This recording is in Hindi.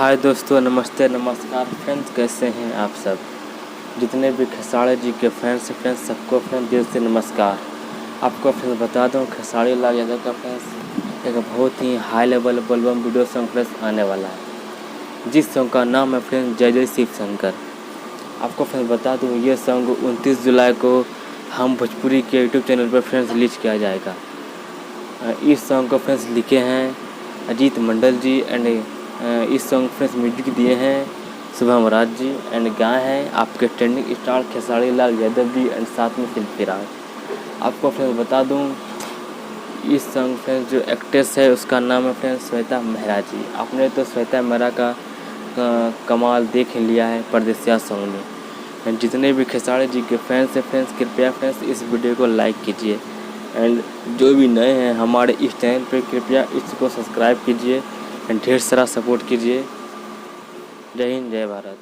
हाय दोस्तों, नमस्ते नमस्कार फ्रेंड्स, कैसे हैं आप सब। जितने भी खेसारी जी के फैंस सबको फ्रेंड्स दिल से नमस्कार। आपको फ्रेंड्स बता दूं, खेसारी लाल यादव का फ्रेंड्स एक बहुत ही high level album video song friends आने वाला है, जिस सॉन्ग का नाम है फ्रेंड्स जय जय शिव शंकर। आपको फ्रेंड्स बता दूं, ये सॉन्ग 29 जुलाई को हम भोजपुरी के यूट्यूब चैनल पर फ्रेंड्स रिलीज किया जाएगा। इस सॉन्ग को फ्रेंड्स लिखे हैं अजीत मंडल जी एंड इस सॉन्ग फ्रेंड्स म्यूजिक दिए हैं शुभम राज जी एंड गाए हैं आपके trending star Khesari Lal Yadav ji and साथ में शिल्पी राज। आपको फ्रेंड्स बता दूं, इस सॉन्ग फ्रेंड्स जो एक्ट्रेस है उसका नाम है फ्रेंड्स श्वेता मेहरा जी। आपने तो श्वेता मेहरा का कमाल देख लिया है परदेसिया सॉन्ग में। जितने भी खेसारी जी के फैंस हैं फ्रेंड्स, कृपया फ्रेंड्स इस वीडियो को लाइक कीजिए एंड जो भी नए हैं हमारे इस चैनल पर कृपया इसको सब्सक्राइब कीजिए एंड ढेर सारा सपोर्ट कीजिए। जय हिंद, जय भारत।